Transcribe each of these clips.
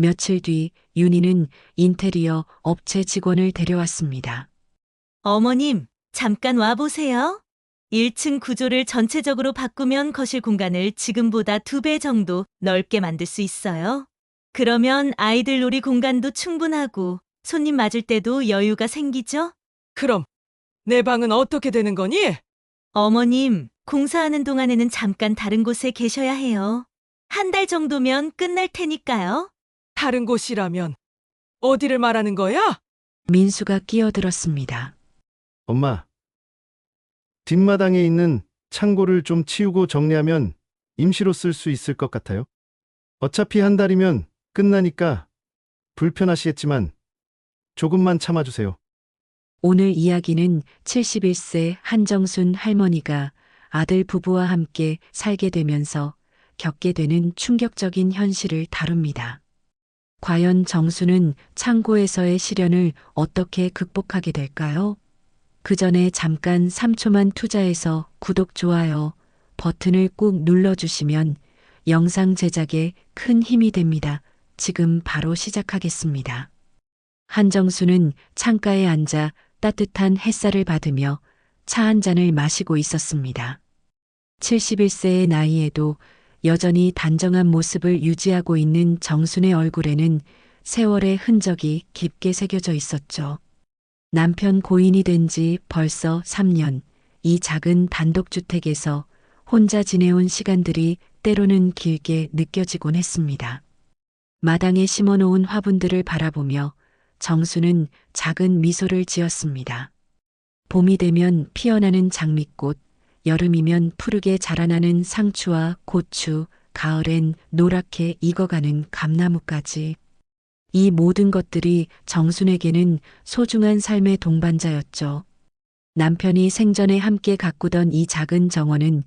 며칠 뒤 윤희는 인테리어 업체 직원을 데려왔습니다. 어머님, 잠깐 와보세요. 1층 구조를 전체적으로 바꾸면 거실 공간을 지금보다 2배 정도 넓게 만들 수 있어요. 그러면 아이들 놀이 공간도 충분하고 손님 맞을 때도 여유가 생기죠? 그럼 내 방은 어떻게 되는 거니? 어머님, 공사하는 동안에는 잠깐 다른 곳에 계셔야 해요. 한 달 정도면 끝날 테니까요. 다른 곳이라면 어디를 말하는 거야? 민수가 끼어들었습니다. 엄마, 뒷마당에 있는 창고를 좀 치우고 정리하면 임시로 쓸 수 있을 것 같아요. 어차피 한 달이면 끝나니까 불편하시겠지만 조금만 참아주세요. 오늘 이야기는 71세 한정순 할머니가 아들 부부와 함께 살게 되면서 겪게 되는 충격적인 현실을 다룹니다. 과연 정수는 창고에서의 시련을 어떻게 극복하게 될까요? 그 전에 잠깐 3초만 투자해서 구독, 좋아요 버튼을 꾹 눌러주시면 영상 제작에 큰 힘이 됩니다. 지금 바로 시작하겠습니다. 한정수는 창가에 앉아 따뜻한 햇살을 받으며 차 한 잔을 마시고 있었습니다. 71세의 나이에도 여전히 단정한 모습을 유지하고 있는 정순의 얼굴에는 세월의 흔적이 깊게 새겨져 있었죠. 남편 고인이 된 지 벌써 3년, 이 작은 단독주택에서 혼자 지내온 시간들이 때로는 길게 느껴지곤 했습니다. 마당에 심어놓은 화분들을 바라보며 정수는 작은 미소를 지었습니다. 봄이 되면 피어나는 장미꽃, 여름이면 푸르게 자라나는 상추와 고추, 가을엔 노랗게 익어가는 감나무까지. 이 모든 것들이 정순에게는 소중한 삶의 동반자였죠. 남편이 생전에 함께 가꾸던 이 작은 정원은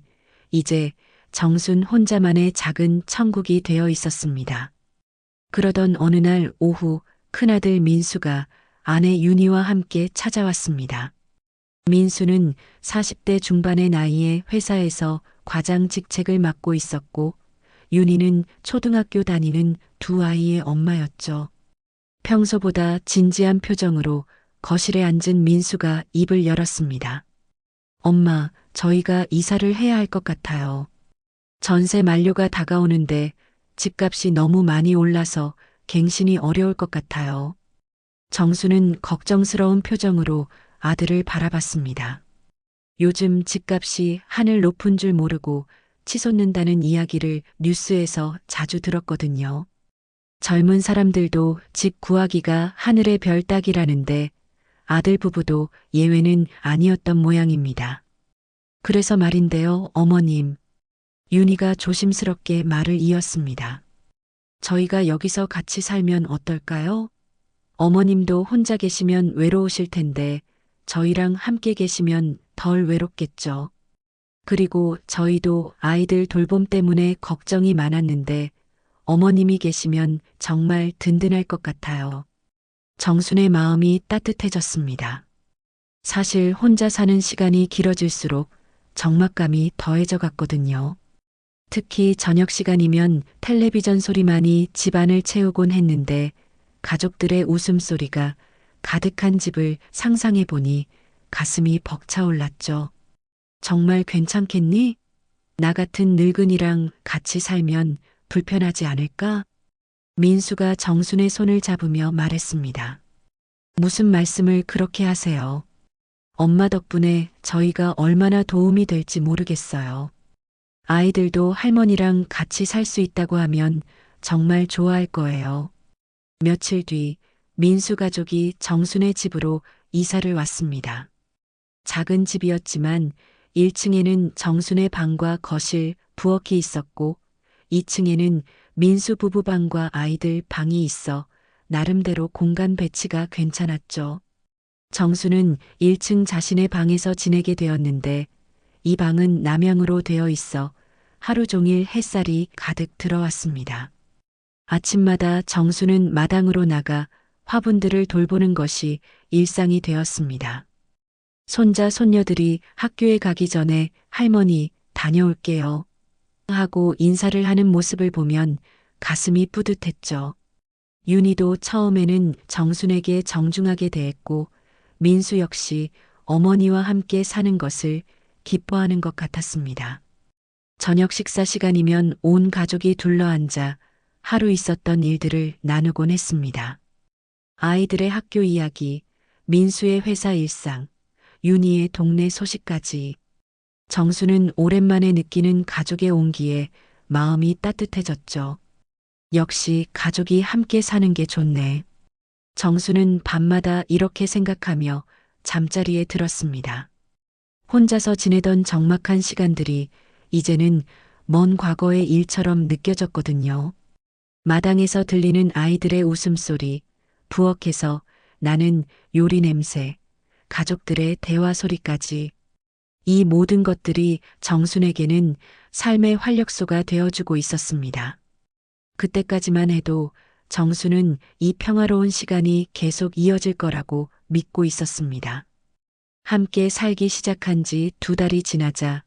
이제 정순 혼자만의 작은 천국이 되어 있었습니다. 그러던 어느 날 오후 큰아들 민수가 아내 윤희와 함께 찾아왔습니다. 민수는 40대 중반의 나이에 회사에서 과장 직책을 맡고 있었고 윤희는 초등학교 다니는 두 아이의 엄마였죠. 평소보다 진지한 표정으로 거실에 앉은 민수가 입을 열었습니다. 엄마, 저희가 이사를 해야 할 것 같아요. 전세 만료가 다가오는데 집값이 너무 많이 올라서 갱신이 어려울 것 같아요. 정수는 걱정스러운 표정으로 아들을 바라봤습니다. 요즘 집값이 하늘 높은 줄 모르고 치솟는다는 이야기를 뉴스에서 자주 들었거든요. 젊은 사람들도 집 구하기가 하늘의 별 따기라는데 아들 부부도 예외는 아니었던 모양입니다. 그래서 말인데요, 어머님. 윤희가 조심스럽게 말을 이었습니다. 저희가 여기서 같이 살면 어떨까요? 어머님도 혼자 계시면 외로우실 텐데 저희랑 함께 계시면 덜 외롭겠죠. 그리고 저희도 아이들 돌봄 때문에 걱정이 많았는데 어머님이 계시면 정말 든든할 것 같아요. 정순의 마음이 따뜻해졌습니다. 사실 혼자 사는 시간이 길어질수록 적막감이 더해져 갔거든요. 특히 저녁 시간이면 텔레비전 소리만이 집안을 채우곤 했는데 가족들의 웃음소리가 가득한 집을 상상해 보니 가슴이 벅차올랐죠. 정말 괜찮겠니? 나 같은 늙은이랑 같이 살면 불편하지 않을까? 민수가 정순의 손을 잡으며 말했습니다. 무슨 말씀을 그렇게 하세요? 엄마 덕분에 저희가 얼마나 도움이 될지 모르겠어요. 아이들도 할머니랑 같이 살 수 있다고 하면 정말 좋아할 거예요. 며칠 뒤 민수 가족이 정순의 집으로 이사를 왔습니다. 작은 집이었지만 1층에는 정순의 방과 거실, 부엌이 있었고 2층에는 민수 부부 방과 아이들 방이 있어 나름대로 공간 배치가 괜찮았죠. 정수는 1층 자신의 방에서 지내게 되었는데 이 방은 남향으로 되어 있어 하루 종일 햇살이 가득 들어왔습니다. 아침마다 정수는 마당으로 나가 화분들을 돌보는 것이 일상이 되었습니다. 손자, 손녀들이 학교에 가기 전에 할머니 다녀올게요 하고 인사를 하는 모습을 보면 가슴이 뿌듯했죠. 윤희도 처음에는 정순에게 정중하게 대했고 민수 역시 어머니와 함께 사는 것을 기뻐하는 것 같았습니다. 저녁 식사 시간이면 온 가족이 둘러앉아 하루 있었던 일들을 나누곤 했습니다. 아이들의 학교 이야기, 민수의 회사 일상, 윤희의 동네 소식까지. 정수는 오랜만에 느끼는 가족의 온기에 마음이 따뜻해졌죠. 역시 가족이 함께 사는 게 좋네. 정수는 밤마다 이렇게 생각하며 잠자리에 들었습니다. 혼자서 지내던 적막한 시간들이 이제는 먼 과거의 일처럼 느껴졌거든요. 마당에서 들리는 아이들의 웃음소리, 부엌에서 나는 요리 냄새, 가족들의 대화 소리까지. 이 모든 것들이 정순에게는 삶의 활력소가 되어주고 있었습니다. 그때까지만 해도 정수는 이 평화로운 시간이 계속 이어질 거라고 믿고 있었습니다. 함께 살기 시작한 지 2달이 지나자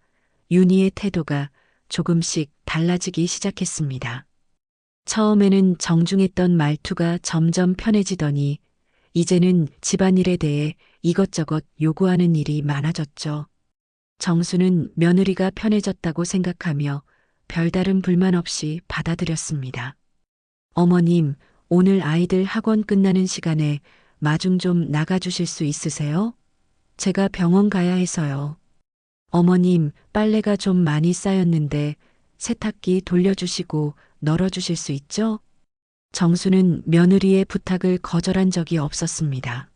윤희의 태도가 조금씩 달라지기 시작했습니다. 처음에는 정중했던 말투가 점점 편해지더니 이제는 집안일에 대해 이것저것 요구하는 일이 많아졌죠. 정수는 며느리가 편해졌다고 생각하며 별다른 불만 없이 받아들였습니다. 어머님, 오늘 아이들 학원 끝나는 시간에 마중 좀 나가주실 수 있으세요? 제가 병원 가야 해서요. 어머님, 빨래가 좀 많이 쌓였는데 세탁기 돌려주시고 널어주실 수 있죠? 정수는 며느리의 부탁을 거절한 적이 없었습니다.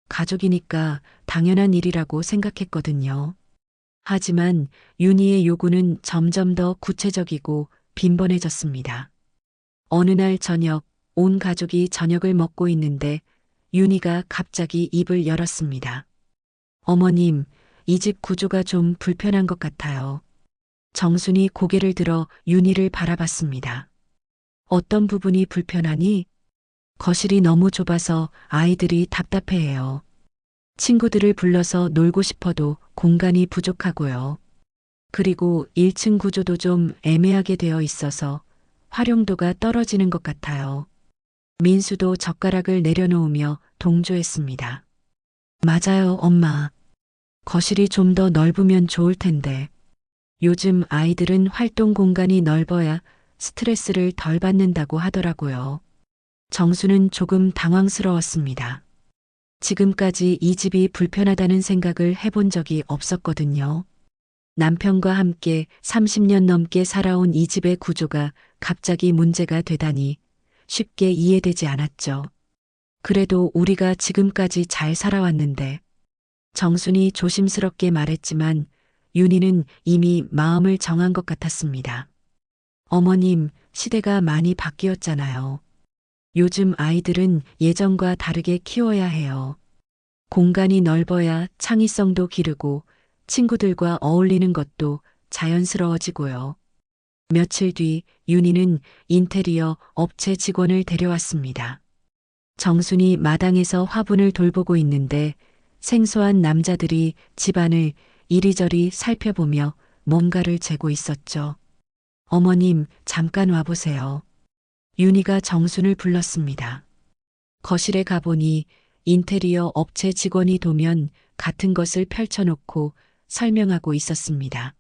가족이니까 당연한 일이라고 생각했거든요. 하지만 윤희의 요구는 점점 더 구체적이고 빈번해졌습니다. 어느 날 저녁, 온 가족이 저녁을 먹고 있는데 윤희가 갑자기 입을 열었습니다. 어머님, 이 집 구조가 좀 불편한 것 같아요. 정순이 고개를 들어 윤희를 바라봤습니다. 어떤 부분이 불편하니? 거실이 너무 좁아서 아이들이 답답해해요. 친구들을 불러서 놀고 싶어도 공간이 부족하고요. 그리고 1층 구조도 좀 애매하게 되어 있어서 활용도가 떨어지는 것 같아요. 민수도 젓가락을 내려놓으며 동조했습니다. 맞아요, 엄마. 거실이 좀 더 넓으면 좋을 텐데. 요즘 아이들은 활동 공간이 넓어야 스트레스를 덜 받는다고 하더라고요. 정수는 조금 당황스러웠습니다. 지금까지 이 집이 불편하다는 생각을 해본 적이 없었거든요. 남편과 함께 30년 넘게 살아온 이 집의 구조가 갑자기 문제가 되다니 쉽게 이해되지 않았죠. 그래도 우리가 지금까지 잘 살아왔는데. 정순이 조심스럽게 말했지만 윤희는 이미 마음을 정한 것 같았습니다. 어머님, 시대가 많이 바뀌었잖아요. 요즘 아이들은 예전과 다르게 키워야 해요. 공간이 넓어야 창의성도 기르고 친구들과 어울리는 것도 자연스러워지고요. 며칠 뒤 윤희는 인테리어 업체 직원을 데려왔습니다. 정순이 마당에서 화분을 돌보고 있는데 생소한 남자들이 집안을 이리저리 살펴보며 뭔가를 재고 있었죠. 어머님, 잠깐 와보세요. 윤희가 정순을 불렀습니다. 거실에 가보니 인테리어 업체 직원이 도면 같은 것을 펼쳐놓고 설명하고 있었습니다.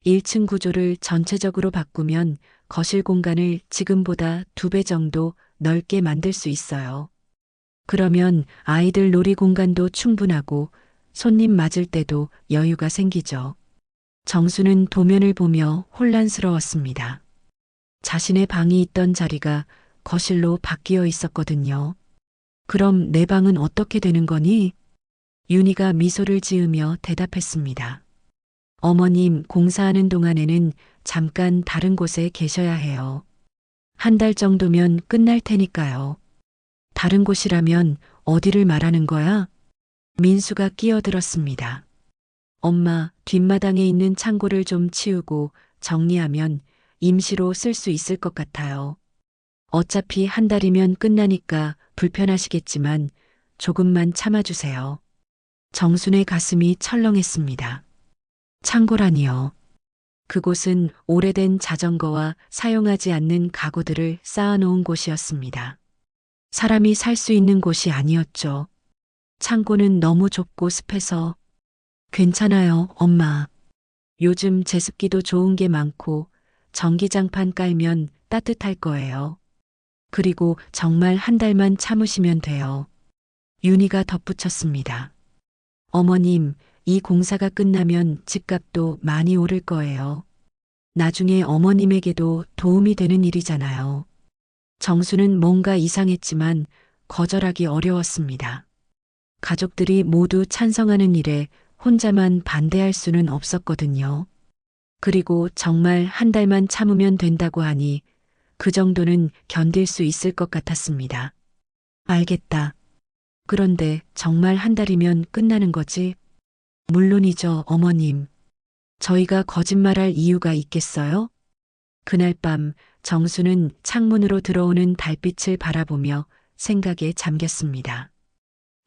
1층 구조를 전체적으로 바꾸면 거실 공간을 지금보다 2배 정도 넓게 만들 수 있어요. 그러면 아이들 놀이 공간도 충분하고 손님 맞을 때도 여유가 생기죠. 정수는 도면을 보며 혼란스러웠습니다. 자신의 방이 있던 자리가 거실로 바뀌어 있었거든요. 그럼 내 방은 어떻게 되는 거니? 윤희가 미소를 지으며 대답했습니다. 어머님, 공사하는 동안에는 잠깐 다른 곳에 계셔야 해요. 1달 정도면 끝날 테니까요. 다른 곳이라면 어디를 말하는 거야? 민수가 끼어들었습니다. 엄마, 뒷마당에 있는 창고를 좀 치우고 정리하면 임시로 쓸 수 있을 것 같아요. 어차피 1달이면 끝나니까 불편하시겠지만 조금만 참아주세요. 정순의 가슴이 철렁했습니다. 창고라니요. 그곳은 오래된 자전거와 사용하지 않는 가구들을 쌓아놓은 곳이었습니다. 사람이 살 수 있는 곳이 아니었죠. 창고는 너무 좁고 습해서 괜찮아요, 엄마. 요즘 제습기도 좋은 게 많고 전기장판 깔면 따뜻할 거예요. 그리고 정말 한 달만 참으시면 돼요. 윤희가 덧붙였습니다. 어머님, 이 공사가 끝나면 집값도 많이 오를 거예요. 나중에 어머님에게도 도움이 되는 일이잖아요. 정수는 뭔가 이상했지만 거절하기 어려웠습니다. 가족들이 모두 찬성하는 일에 혼자만 반대할 수는 없었거든요. 그리고 정말 한 달만 참으면 된다고 하니 그 정도는 견딜 수 있을 것 같았습니다. 알겠다. 그런데 정말 한 달이면 끝나는 거지? 물론이죠, 어머님. 저희가 거짓말할 이유가 있겠어요? 그날 밤 정수는 창문으로 들어오는 달빛을 바라보며 생각에 잠겼습니다.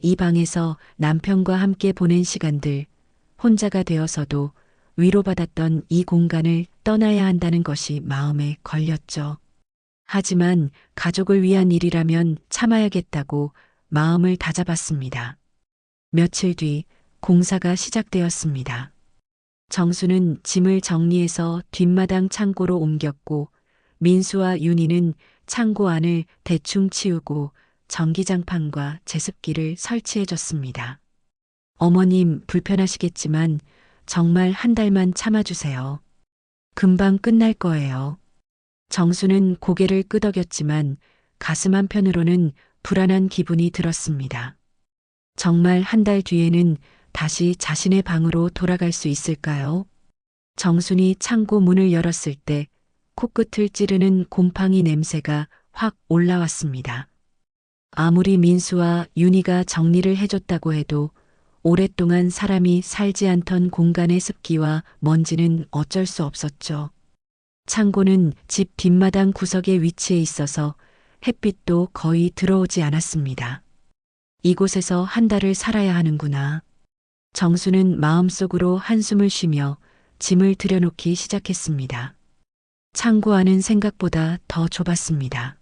이 방에서 남편과 함께 보낸 시간들, 혼자가 되어서도 위로받았던 이 공간을 떠나야 한다는 것이 마음에 걸렸죠. 하지만 가족을 위한 일이라면 참아야겠다고 마음을 다잡았습니다. 며칠 뒤 공사가 시작되었습니다. 정수는 짐을 정리해서 뒷마당 창고로 옮겼고 민수와 윤희는 창고 안을 대충 치우고 전기장판과 제습기를 설치해줬습니다. 어머님 불편하시겠지만 정말 한 달만 참아주세요. 금방 끝날 거예요. 정수는 고개를 끄덕였지만 가슴 한편으로는 불안한 기분이 들었습니다. 정말 한 달 뒤에는 다시 자신의 방으로 돌아갈 수 있을까요? 정순이 창고 문을 열었을 때 코끝을 찌르는 곰팡이 냄새가 확 올라왔습니다. 아무리 민수와 윤희가 정리를 해줬다고 해도 오랫동안 사람이 살지 않던 공간의 습기와 먼지는 어쩔 수 없었죠. 창고는 집 뒷마당 구석에 위치해 있어서 햇빛도 거의 들어오지 않았습니다. 이곳에서 한 달을 살아야 하는구나. 정수는 마음속으로 한숨을 쉬며 짐을 들여놓기 시작했습니다. 창고 안은 생각보다 더 좁았습니다.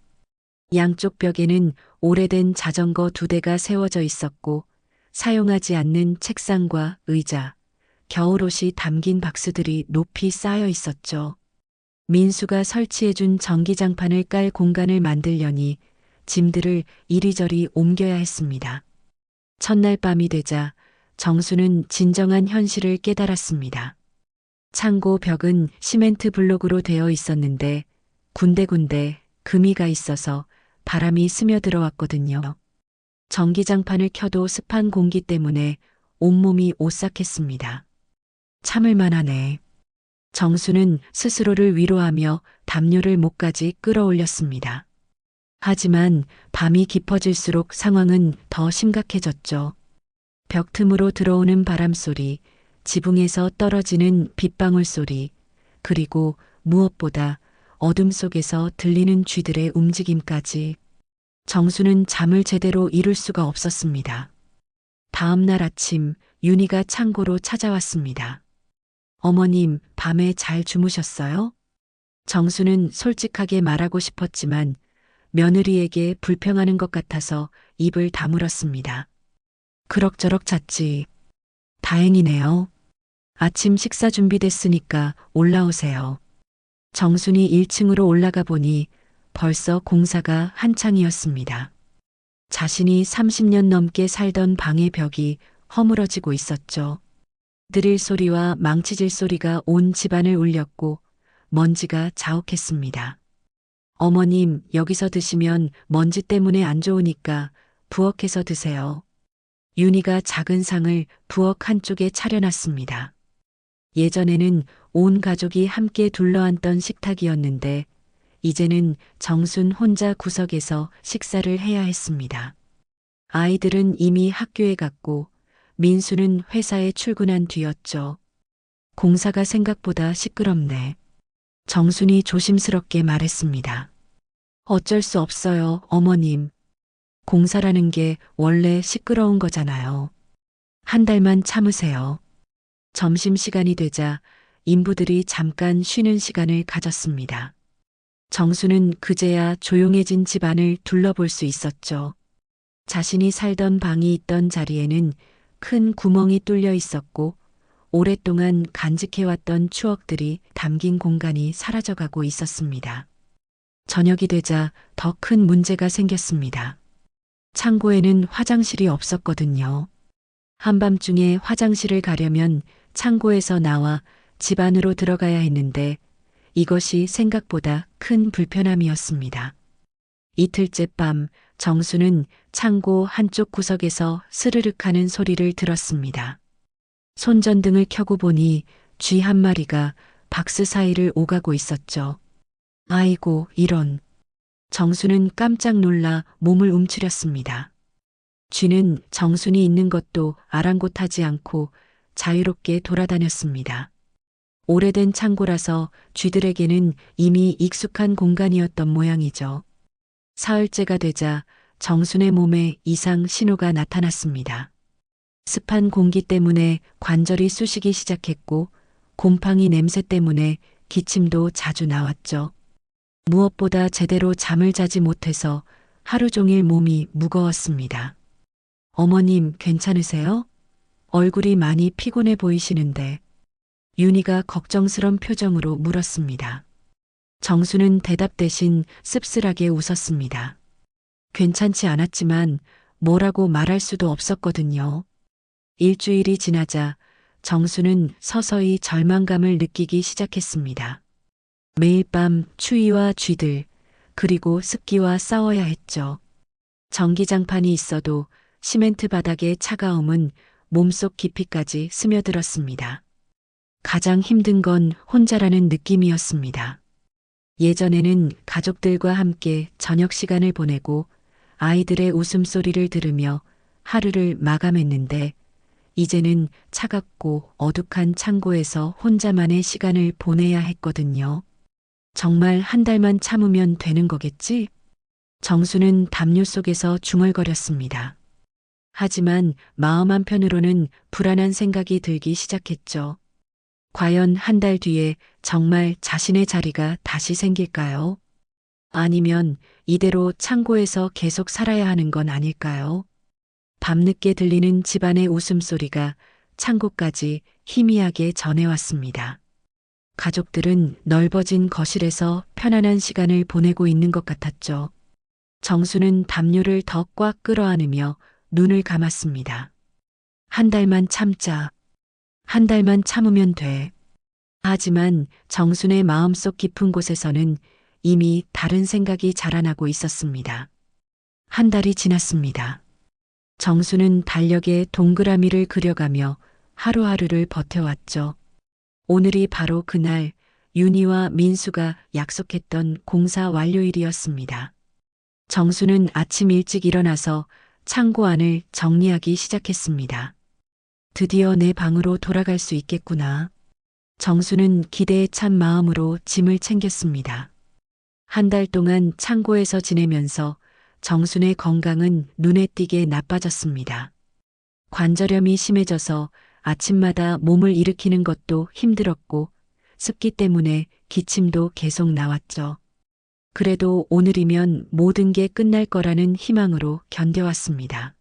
양쪽 벽에는 오래된 자전거 2대가 세워져 있었고 사용하지 않는 책상과 의자, 겨울옷이 담긴 박스들이 높이 쌓여 있었죠. 민수가 설치해준 전기장판을 깔 공간을 만들려니 짐들을 이리저리 옮겨야 했습니다. 첫날 밤이 되자 정수는 진정한 현실을 깨달았습니다. 창고 벽은 시멘트 블록으로 되어 있었는데 군데군데 금이가 있어서 바람이 스며들어 왔거든요. 전기장판을 켜도 습한 공기 때문에 온몸이 오싹했습니다. 참을 만하네. 정수는 스스로를 위로하며 담요를 목까지 끌어올렸습니다. 하지만 밤이 깊어질수록 상황은 더 심각해졌죠. 벽 틈으로 들어오는 바람 소리, 지붕에서 떨어지는 빗방울 소리, 그리고 무엇보다 어둠 속에서 들리는 쥐들의 움직임까지. 정수는 잠을 제대로 이룰 수가 없었습니다. 다음 날 아침 윤희가 창고로 찾아왔습니다. 어머님, 밤에 잘 주무셨어요? 정수는 솔직하게 말하고 싶었지만 며느리에게 불평하는 것 같아서 입을 다물었습니다. 그럭저럭 잤지. 다행이네요. 아침 식사 준비됐으니까 올라오세요. 정순이 1층으로 올라가 보니 벌써 공사가 한창이었습니다. 자신이 30년 넘게 살던 방의 벽이 허물어지고 있었죠. 드릴 소리와 망치질 소리가 온 집안을 울렸고 먼지가 자욱했습니다. 어머님, 여기서 드시면 먼지 때문에 안 좋으니까 부엌에서 드세요. 윤희가 작은 상을 부엌 한쪽에 차려놨습니다. 예전에는 온 가족이 함께 둘러앉던 식탁이었는데 이제는 정순 혼자 구석에서 식사를 해야 했습니다. 아이들은 이미 학교에 갔고 민수는 회사에 출근한 뒤였죠. 공사가 생각보다 시끄럽네. 정순이 조심스럽게 말했습니다. 어쩔 수 없어요, 어머님. 공사라는 게 원래 시끄러운 거잖아요. 한 달만 참으세요. 점심시간이 되자 인부들이 잠깐 쉬는 시간을 가졌습니다. 정수는 그제야 조용해진 집안을 둘러볼 수 있었죠. 자신이 살던 방이 있던 자리에는 큰 구멍이 뚫려 있었고 오랫동안 간직해왔던 추억들이 담긴 공간이 사라져가고 있었습니다. 저녁이 되자 더 큰 문제가 생겼습니다. 창고에는 화장실이 없었거든요. 한밤중에 화장실을 가려면 창고에서 나와 집 안으로 들어가야 했는데 이것이 생각보다 큰 불편함이었습니다. 이틀째 밤 정수는 창고 한쪽 구석에서 스르륵 하는 소리를 들었습니다. 손전등을 켜고 보니 쥐 한 마리가 박스 사이를 오가고 있었죠. 아이고, 이런. 정수는 깜짝 놀라 몸을 움츠렸습니다. 쥐는 정순이 있는 것도 아랑곳하지 않고 자유롭게 돌아다녔습니다. 오래된 창고라서 쥐들에게는 이미 익숙한 공간이었던 모양이죠. 사흘째가 되자 정순의 몸에 이상 신호가 나타났습니다. 습한 공기 때문에 관절이 쑤시기 시작했고 곰팡이 냄새 때문에 기침도 자주 나왔죠. 무엇보다 제대로 잠을 자지 못해서 하루 종일 몸이 무거웠습니다. 어머님, 괜찮으세요? 얼굴이 많이 피곤해 보이시는데. 윤희가 걱정스런 표정으로 물었습니다. 정수는 대답 대신 씁쓸하게 웃었습니다. 괜찮지 않았지만 뭐라고 말할 수도 없었거든요. 일주일이 지나자 정수는 서서히 절망감을 느끼기 시작했습니다. 매일 밤 추위와 쥐들, 그리고 습기와 싸워야 했죠. 전기장판이 있어도 시멘트 바닥의 차가움은 몸속 깊이까지 스며들었습니다. 가장 힘든 건 혼자라는 느낌이었습니다. 예전에는 가족들과 함께 저녁 시간을 보내고 아이들의 웃음소리를 들으며 하루를 마감했는데 이제는 차갑고 어둑한 창고에서 혼자만의 시간을 보내야 했거든요. 정말 한 달만 참으면 되는 거겠지? 정수는 담요 속에서 중얼거렸습니다. 하지만 마음 한편으로는 불안한 생각이 들기 시작했죠. 과연 한 달 뒤에 정말 자신의 자리가 다시 생길까요? 아니면 이대로 창고에서 계속 살아야 하는 건 아닐까요? 밤늦게 들리는 집안의 웃음소리가 창고까지 희미하게 전해왔습니다. 가족들은 넓어진 거실에서 편안한 시간을 보내고 있는 것 같았죠. 정수는 담요를 더 꽉 끌어안으며 눈을 감았습니다. 한 달만 참자. 한 달만 참으면 돼. 하지만 정순의 마음속 깊은 곳에서는 이미 다른 생각이 자라나고 있었습니다. 한 달이 지났습니다. 정수는 달력에 동그라미를 그려가며 하루하루를 버텨왔죠. 오늘이 바로 그날 윤희와 민수가 약속했던 공사 완료일이었습니다. 정수는 아침 일찍 일어나서 창고 안을 정리하기 시작했습니다. 드디어 내 방으로 돌아갈 수 있겠구나. 정수는 기대에 찬 마음으로 짐을 챙겼습니다. 한 달 동안 창고에서 지내면서 정순의 건강은 눈에 띄게 나빠졌습니다. 관절염이 심해져서 아침마다 몸을 일으키는 것도 힘들었고 습기 때문에 기침도 계속 나왔죠. 그래도 오늘이면 모든 게 끝날 거라는 희망으로 견뎌왔습니다.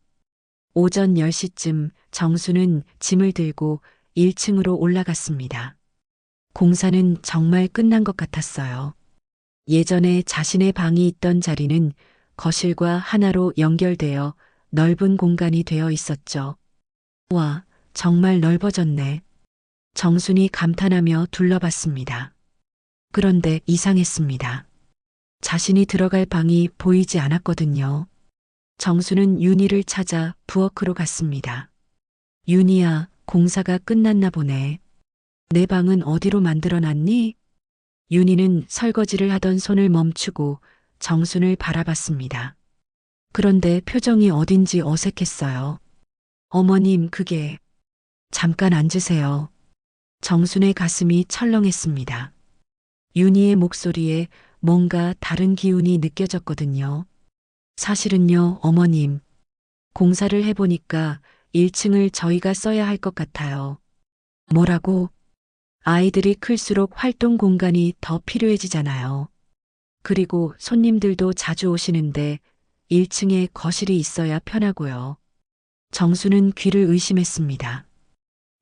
오전 10시쯤 정수는 짐을 들고 1층으로 올라갔습니다. 공사는 정말 끝난 것 같았어요. 예전에 자신의 방이 있던 자리는 거실과 하나로 연결되어 넓은 공간이 되어 있었죠. 와, 정말 넓어졌네. 정순이 감탄하며 둘러봤습니다. 그런데 이상했습니다. 자신이 들어갈 방이 보이지 않았거든요. 정수는 윤희를 찾아 부엌으로 갔습니다. 윤희야, 공사가 끝났나 보네. 내 방은 어디로 만들어놨니? 윤희는 설거지를 하던 손을 멈추고 정순을 바라봤습니다. 그런데 표정이 어딘지 어색했어요. 어머님, 그게... 잠깐 앉으세요. 정순의 가슴이 철렁했습니다. 윤희의 목소리에 뭔가 다른 기운이 느껴졌거든요. 사실은요, 어머님. 공사를 해보니까 1층을 저희가 써야 할 것 같아요. 뭐라고? 아이들이 클수록 활동 공간이 더 필요해지잖아요. 그리고 손님들도 자주 오시는데 1층에 거실이 있어야 편하고요. 정수는 귀를 의심했습니다.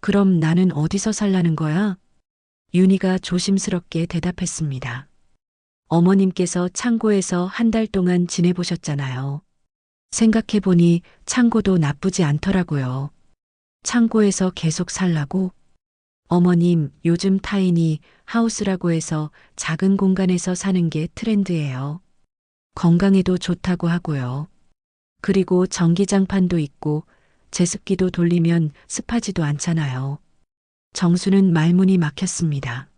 그럼 나는 어디서 살라는 거야? 윤희가 조심스럽게 대답했습니다. 어머님께서 창고에서 한 달 동안 지내보셨잖아요. 생각해보니 창고도 나쁘지 않더라고요. 창고에서 계속 살라고? 어머님, 요즘 타이니 하우스라고 해서 작은 공간에서 사는 게 트렌드예요. 건강에도 좋다고 하고요. 그리고 전기장판도 있고 제습기도 돌리면 습하지도 않잖아요. 정수는 말문이 막혔습니다.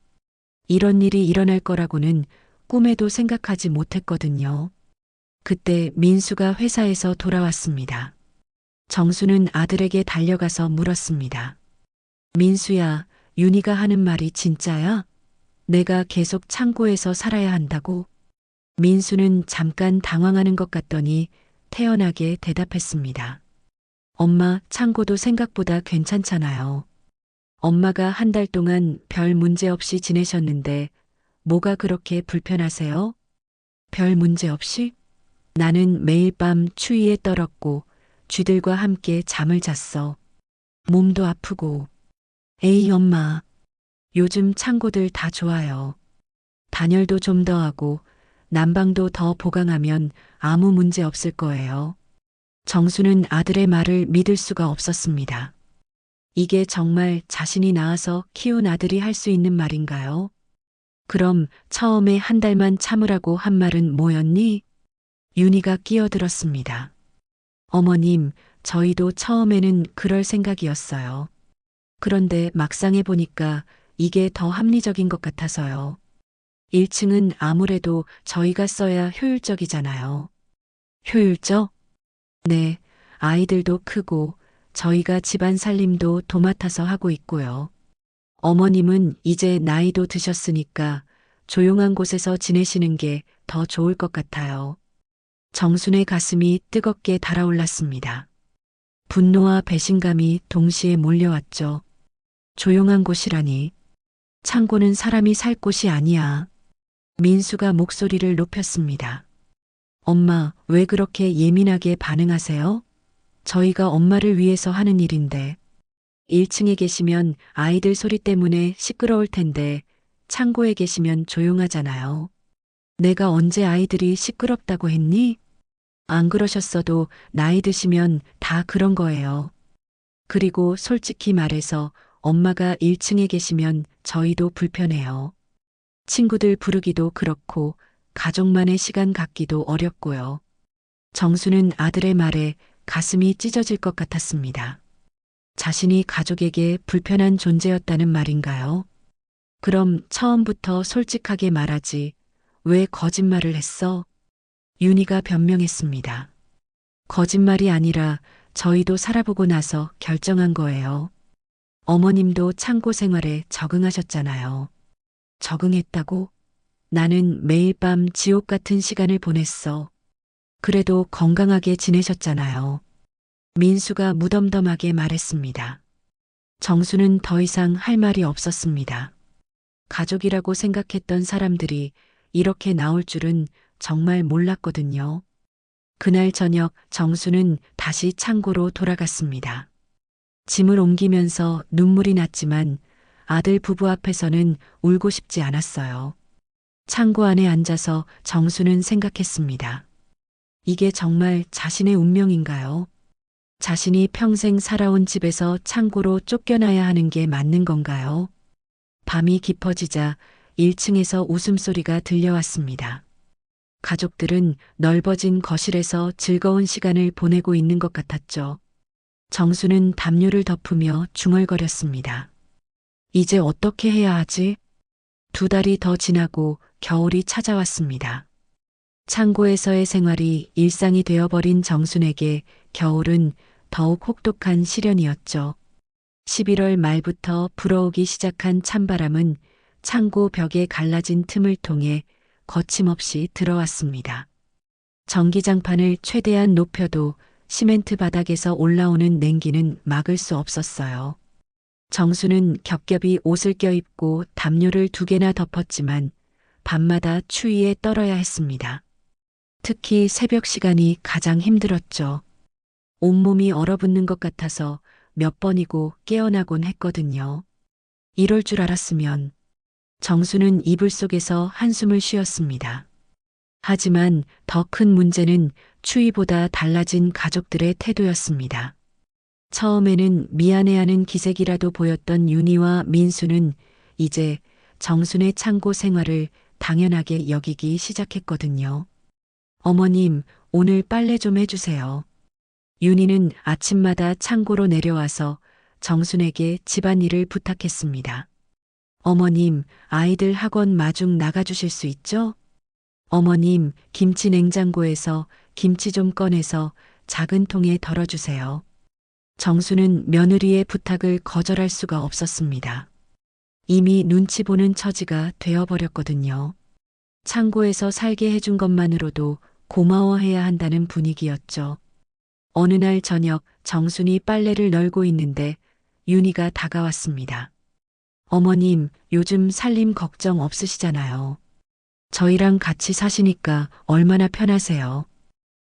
이런 일이 일어날 거라고는 꿈에도 생각하지 못했거든요. 그때 민수가 회사에서 돌아왔습니다. 정수는 아들에게 달려가서 물었습니다. 민수야, 윤희가 하는 말이 진짜야? 내가 계속 창고에서 살아야 한다고? 민수는 잠깐 당황하는 것 같더니 태연하게 대답했습니다. 엄마, 창고도 생각보다 괜찮잖아요. 엄마가 한 달 동안 별 문제 없이 지내셨는데 뭐가 그렇게 불편하세요? 별 문제 없이? 나는 매일 밤 추위에 떨었고 쥐들과 함께 잠을 잤어. 몸도 아프고. 에이 엄마, 요즘 창고들 다 좋아요. 단열도 좀 더 하고 난방도 더 보강하면 아무 문제 없을 거예요. 정수는 아들의 말을 믿을 수가 없었습니다. 이게 정말 자신이 낳아서 키운 아들이 할 수 있는 말인가요? 그럼 처음에 한 달만 참으라고 한 말은 뭐였니? 윤희가 끼어들었습니다. 어머님, 저희도 처음에는 그럴 생각이었어요. 그런데 막상 해보니까 이게 더 합리적인 것 같아서요. 1층은 아무래도 저희가 써야 효율적이잖아요. 효율적? 네, 아이들도 크고 저희가 집안 살림도 도맡아서 하고 있고요. 어머님은 이제 나이도 드셨으니까 조용한 곳에서 지내시는 게 더 좋을 것 같아요. 정순의 가슴이 뜨겁게 달아올랐습니다. 분노와 배신감이 동시에 몰려왔죠. 조용한 곳이라니. 창고는 사람이 살 곳이 아니야. 민수가 목소리를 높였습니다. 엄마, 왜 그렇게 예민하게 반응하세요? 저희가 엄마를 위해서 하는 일인데. 1층에 계시면 아이들 소리 때문에 시끄러울 텐데 창고에 계시면 조용하잖아요. 내가 언제 아이들이 시끄럽다고 했니? 안 그러셨어도 나이 드시면 다 그런 거예요. 그리고 솔직히 말해서 엄마가 1층에 계시면 저희도 불편해요. 친구들 부르기도 그렇고 가족만의 시간 갖기도 어렵고요. 정수는 아들의 말에 가슴이 찢어질 것 같았습니다. 자신이 가족에게 불편한 존재였다는 말인가요? 그럼 처음부터 솔직하게 말하지. 왜 거짓말을 했어? 윤희가 변명했습니다. 거짓말이 아니라 저희도 살아보고 나서 결정한 거예요. 어머님도 창고 생활에 적응하셨잖아요. 적응했다고? 나는 매일 밤 지옥 같은 시간을 보냈어. 그래도 건강하게 지내셨잖아요. 민수가 무덤덤하게 말했습니다. 정수는 더 이상 할 말이 없었습니다. 가족이라고 생각했던 사람들이 이렇게 나올 줄은 정말 몰랐거든요. 그날 저녁 정수는 다시 창고로 돌아갔습니다. 짐을 옮기면서 눈물이 났지만 아들 부부 앞에서는 울고 싶지 않았어요. 창고 안에 앉아서 정수는 생각했습니다. 이게 정말 자신의 운명인가요? 자신이 평생 살아온 집에서 창고로 쫓겨나야 하는 게 맞는 건가요? 밤이 깊어지자 1층에서 웃음소리가 들려왔습니다. 가족들은 넓어진 거실에서 즐거운 시간을 보내고 있는 것 같았죠. 정수는 담요를 덮으며 중얼거렸습니다. 이제 어떻게 해야 하지? 2달이 더 지나고 겨울이 찾아왔습니다. 창고에서의 생활이 일상이 되어버린 정순에게 겨울은 더욱 혹독한 시련이었죠. 11월 말부터 불어오기 시작한 찬바람은 창고 벽에 갈라진 틈을 통해 거침없이 들어왔습니다. 전기장판을 최대한 높여도 시멘트 바닥에서 올라오는 냉기는 막을 수 없었어요. 정수는 겹겹이 옷을 껴입고 담요를 2개나 덮었지만 밤마다 추위에 떨어야 했습니다. 특히 새벽 시간이 가장 힘들었죠. 온몸이 얼어붙는 것 같아서 몇 번이고 깨어나곤 했거든요. 이럴 줄 알았으면 정수는 이불 속에서 한숨을 쉬었습니다. 하지만 더 큰 문제는 추위보다 달라진 가족들의 태도였습니다. 처음에는 미안해하는 기색이라도 보였던 윤희와 민수는 이제 정순의 창고 생활을 당연하게 여기기 시작했거든요. 어머님, 오늘 빨래 좀 해주세요. 윤희는 아침마다 창고로 내려와서 정순에게 집안일을 부탁했습니다. 어머님, 아이들 학원 마중 나가주실 수 있죠? 어머님, 김치 냉장고에서 김치 좀 꺼내서 작은 통에 덜어주세요. 정수는 며느리의 부탁을 거절할 수가 없었습니다. 이미 눈치 보는 처지가 되어버렸거든요. 창고에서 살게 해준 것만으로도 고마워해야 한다는 분위기였죠. 어느 날 저녁 정순이 빨래를 널고 있는데 윤희가 다가왔습니다. 어머님, 요즘 살림 걱정 없으시잖아요. 저희랑 같이 사시니까 얼마나 편하세요.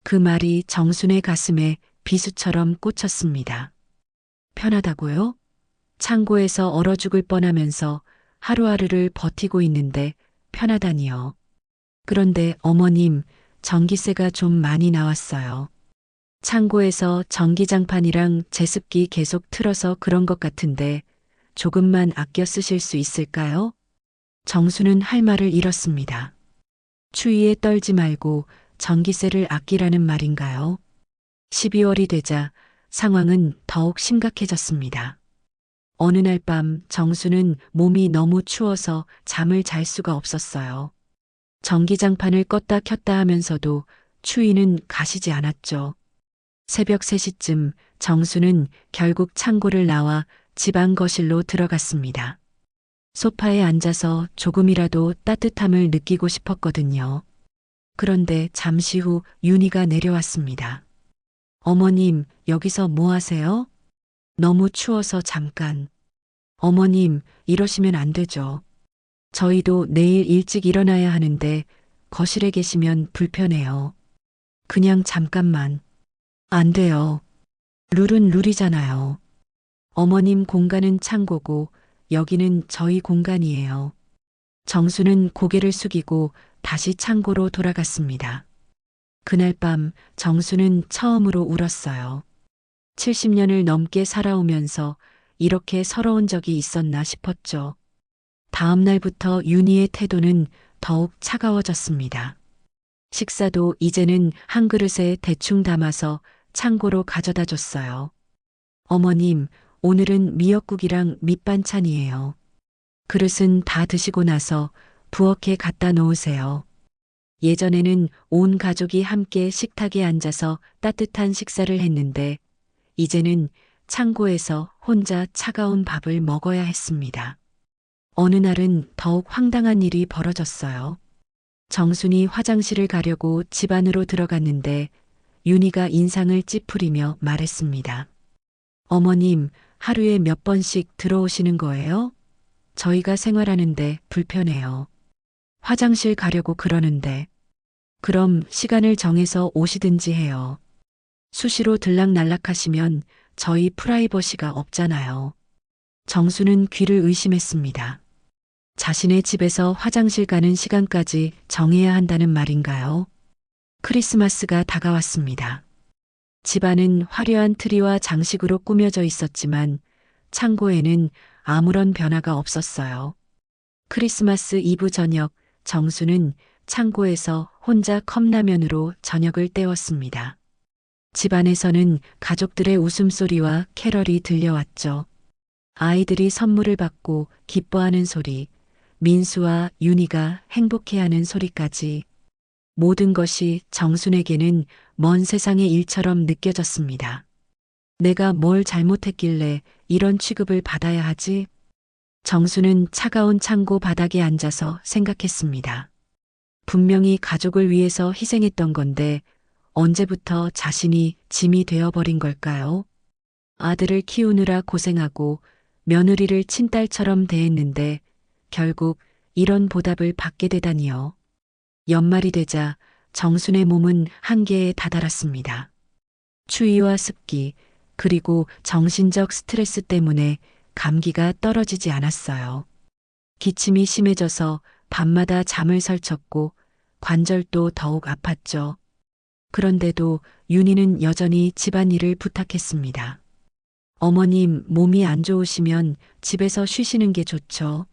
그 말이 정순의 가슴에 비수처럼 꽂혔습니다. 편하다고요? 창고에서 얼어 죽을 뻔하면서 하루하루를 버티고 있는데 편하다니요. 그런데 어머님, 전기세가 좀 많이 나왔어요. 창고에서 전기장판이랑 제습기 계속 틀어서 그런 것 같은데 조금만 아껴 쓰실 수 있을까요? 정수는 할 말을 잃었습니다. 추위에 떨지 말고 전기세를 아끼라는 말인가요? 12월이 되자 상황은 더욱 심각해졌습니다. 어느 날 밤 정수는 몸이 너무 추워서 잠을 잘 수가 없었어요. 전기장판을 껐다 켰다 하면서도 추위는 가시지 않았죠. 새벽 3시쯤 정수는 결국 창고를 나와 집안 거실로 들어갔습니다. 소파에 앉아서 조금이라도 따뜻함을 느끼고 싶었거든요. 그런데 잠시 후 윤희가 내려왔습니다. 어머님, 여기서 뭐 하세요? 너무 추워서 잠깐. 어머님, 이러시면 안 되죠. 저희도 내일 일찍 일어나야 하는데 거실에 계시면 불편해요. 그냥 잠깐만. 안 돼요. 룰은 룰이잖아요. 어머님 공간은 창고고 여기는 저희 공간이에요. 정수는 고개를 숙이고 다시 창고로 돌아갔습니다. 그날 밤 정수는 처음으로 울었어요. 70년을 넘게 살아오면서 이렇게 서러운 적이 있었나 싶었죠. 다음 날부터 윤희의 태도는 더욱 차가워졌습니다. 식사도 이제는 한 그릇에 대충 담아서 창고로 가져다 줬어요. 어머님, 오늘은 미역국이랑 밑반찬이에요. 그릇은 다 드시고 나서 부엌에 갖다 놓으세요. 예전에는 온 가족이 함께 식탁에 앉아서 따뜻한 식사를 했는데 이제는 창고에서 혼자 차가운 밥을 먹어야 했습니다. 어느 날은 더욱 황당한 일이 벌어졌어요. 정순이 화장실을 가려고 집 안으로 들어갔는데 윤희가 인상을 찌푸리며 말했습니다. 어머님, 하루에 몇 번씩 들어오시는 거예요? 저희가 생활하는데 불편해요. 화장실 가려고 그러는데. 그럼 시간을 정해서 오시든지 해요. 수시로 들락날락하시면 저희 프라이버시가 없잖아요. 정수는 귀를 의심했습니다. 자신의 집에서 화장실 가는 시간까지 정해야 한다는 말인가요? 크리스마스가 다가왔습니다. 집안은 화려한 트리와 장식으로 꾸며져 있었지만 창고에는 아무런 변화가 없었어요. 크리스마스 이브 저녁, 정수는 창고에서 혼자 컵라면으로 저녁을 때웠습니다. 집안에서는 가족들의 웃음소리와 캐럴이 들려왔죠. 아이들이 선물을 받고 기뻐하는 소리, 민수와 윤희가 행복해하는 소리까지 모든 것이 정순에게는 먼 세상의 일처럼 느껴졌습니다. 내가 뭘 잘못했길래 이런 취급을 받아야 하지? 정수는 차가운 창고 바닥에 앉아서 생각했습니다. 분명히 가족을 위해서 희생했던 건데 언제부터 자신이 짐이 되어버린 걸까요? 아들을 키우느라 고생하고 며느리를 친딸처럼 대했는데 결국 이런 보답을 받게 되다니요. 연말이 되자 정순의 몸은 한계에 다다랐습니다. 추위와 습기, 그리고 정신적 스트레스 때문에 감기가 떨어지지 않았어요. 기침이 심해져서 밤마다 잠을 설쳤고 관절도 더욱 아팠죠. 그런데도 윤희는 여전히 집안일을 부탁했습니다. 어머님, 몸이 안 좋으시면 집에서 쉬시는 게 좋죠.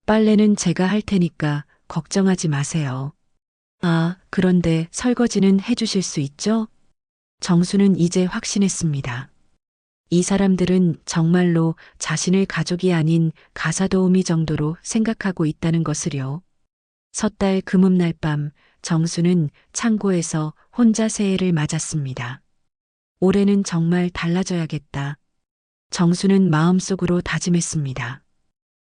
빨래는 제가 할 테니까 걱정하지 마세요. 아, 그런데 설거지는 해주실 수 있죠? 정수는 이제 확신했습니다. 이 사람들은 정말로 자신을 가족이 아닌 가사도우미 정도로 생각하고 있다는 것을요. 섣달 금음날 밤 정수는 창고에서 혼자 새해를 맞았습니다. 올해는 정말 달라져야겠다. 정수는 마음속으로 다짐했습니다.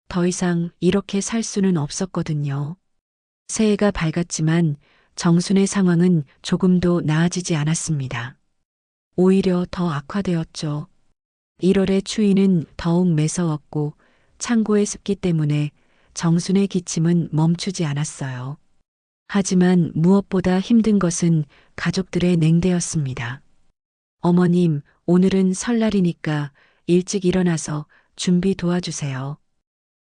더 이상 이렇게 살 수는 없었거든요. 새해가 밝았지만 정순의 상황은 조금도 나아지지 않았습니다. 오히려 더 악화되었죠. 1월의 추위는 더욱 매서웠고 창고의 습기 때문에 정순의 기침은 멈추지 않았어요. 하지만 무엇보다 힘든 것은 가족들의 냉대였습니다. 어머님, 오늘은 설날이니까 일찍 일어나서 준비 도와주세요.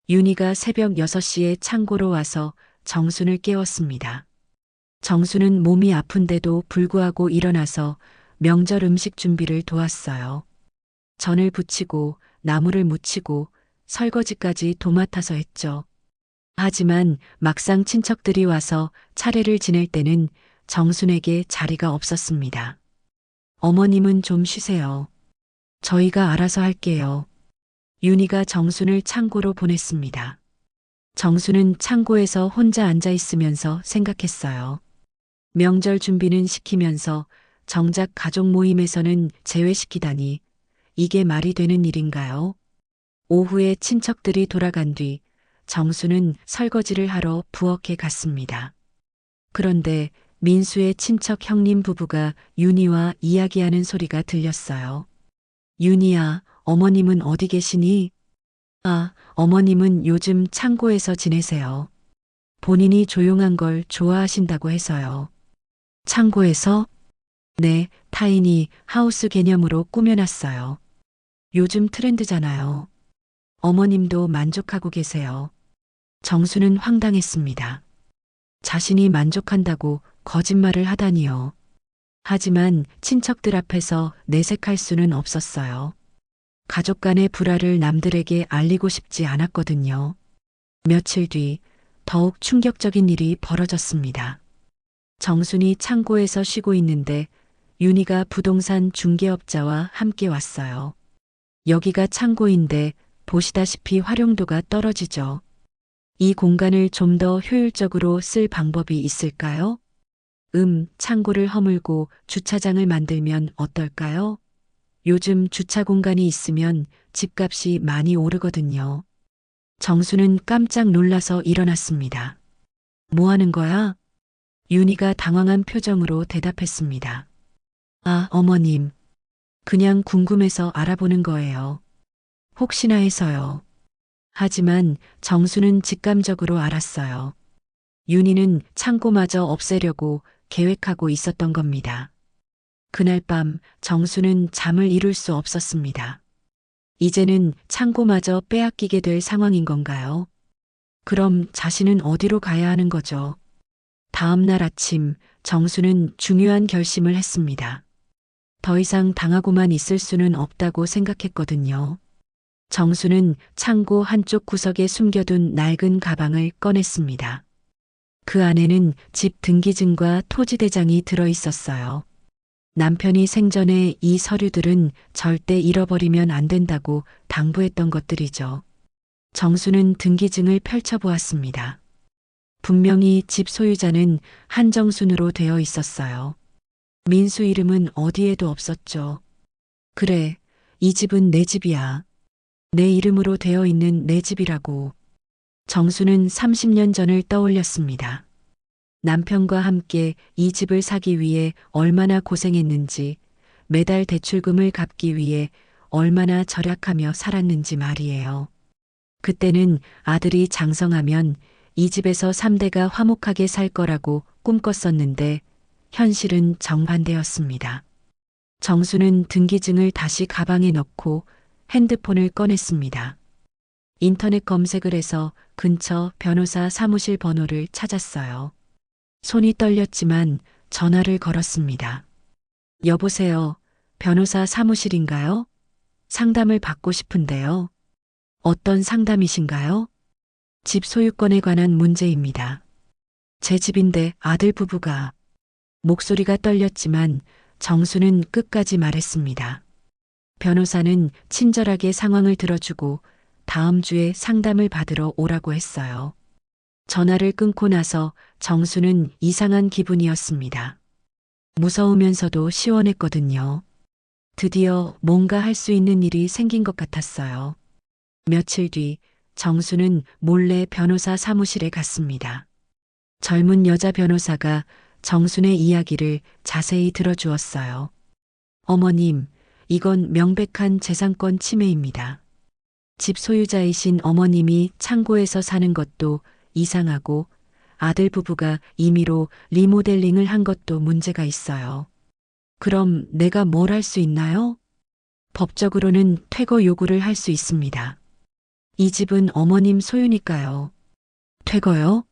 윤희가 새벽 6시에 창고로 와서 정순을 깨웠습니다. 정순은 몸이 아픈데도 불구하고 일어나서 명절 음식 준비를 도왔어요. 전을 부치고 나무를 묻히고 설거지까지 도맡아서 했죠. 하지만 막상 친척들이 와서 차례를 지낼 때는 정순에게 자리가 없었습니다. 어머님은 좀 쉬세요. 저희가 알아서 할게요. 윤희가 정순을 창고로 보냈습니다. 정순은 창고에서 혼자 앉아 있으면서 생각했어요. 명절 준비는 시키면서 정작 가족 모임에서는 제외시키다니 이게 말이 되는 일인가요? 오후에 친척들이 돌아간 뒤 정순은 설거지를 하러 부엌에 갔습니다. 그런데 민수의 친척 형님 부부가 윤희와 이야기하는 소리가 들렸어요. 윤희야, 어머님은 어디 계시니? 아, 어머님은 요즘 창고에서 지내세요. 본인이 조용한 걸 좋아하신다고 해서요. 창고에서? 네, 타이니 하우스 개념으로 꾸며놨어요. 요즘 트렌드잖아요. 어머님도 만족하고 계세요. 정수는 황당했습니다. 자신이 만족한다고 거짓말을 하다니요. 하지만 친척들 앞에서 내색할 수는 없었어요. 가족 간의 불화를 남들에게 알리고 싶지 않았거든요. 며칠 뒤 더욱 충격적인 일이 벌어졌습니다. 정순이 창고에서 쉬고 있는데 윤희가 부동산 중개업자와 함께 왔어요. 여기가 창고인데 보시다시피 활용도가 떨어지죠. 이 공간을 좀 더 효율적으로 쓸 방법이 있을까요? 창고를 허물고 주차장을 만들면 어떨까요? 요즘 주차 공간이 있으면 집값이 많이 오르거든요. 정수는 깜짝 놀라서 일어났습니다. 뭐 하는 거야? 윤희가 당황한 표정으로 대답했습니다. 아, 어머님. 그냥 궁금해서 알아보는 거예요. 혹시나 해서요. 하지만 정수는 직감적으로 알았어요. 윤희는 창고마저 없애려고 계획하고 있었던 겁니다. 그날 밤 정수는 잠을 이룰 수 없었습니다. 이제는 창고마저 빼앗기게 될 상황인 건가요? 그럼 자신은 어디로 가야 하는 거죠? 다음 날 아침 정수는 중요한 결심을 했습니다. 더 이상 당하고만 있을 수는 없다고 생각했거든요. 정수는 창고 한쪽 구석에 숨겨둔 낡은 가방을 꺼냈습니다. 그 안에는 집 등기증과 토지대장이 들어 있었어요. 남편이 생전에 이 서류들은 절대 잃어버리면 안 된다고 당부했던 것들이죠. 정수는 등기증을 펼쳐보았습니다. 분명히 집 소유자는 한정순으로 되어 있었어요. 민수 이름은 어디에도 없었죠. 그래, 이 집은 내 집이야. 내 이름으로 되어 있는 내 집이라고. 정수는 30년 전을 떠올렸습니다. 남편과 함께 이 집을 사기 위해 얼마나 고생했는지, 매달 대출금을 갚기 위해 얼마나 절약하며 살았는지 말이에요. 그때는 아들이 장성하면 이 집에서 3대가 화목하게 살 거라고 꿈꿨었는데 현실은 정반대였습니다. 정수는 등기증을 다시 가방에 넣고 핸드폰을 꺼냈습니다. 인터넷 검색을 해서 근처 변호사 사무실 번호를 찾았어요. 손이 떨렸지만 전화를 걸었습니다. 여보세요. 변호사 사무실인가요? 상담을 받고 싶은데요. 어떤 상담이신가요? 집 소유권에 관한 문제입니다. 제 집인데 아들 부부가. 목소리가 떨렸지만 정수는 끝까지 말했습니다. 변호사는 친절하게 상황을 들어주고 다음 주에 상담을 받으러 오라고 했어요. 전화를 끊고 나서 정수는 이상한 기분이었습니다. 무서우면서도 시원했거든요. 드디어 뭔가 할 수 있는 일이 생긴 것 같았어요. 며칠 뒤 정수는 몰래 변호사 사무실에 갔습니다. 젊은 여자 변호사가 정순의 이야기를 자세히 들어주었어요. 어머님, 이건 명백한 재산권 침해입니다. 집 소유자이신 어머님이 창고에서 사는 것도 이상하고 아들 부부가 임의로 리모델링을 한 것도 문제가 있어요. 그럼 내가 뭘 할 수 있나요? 법적으로는 퇴거 요구를 할 수 있습니다. 이 집은 어머님 소유니까요. 퇴거요?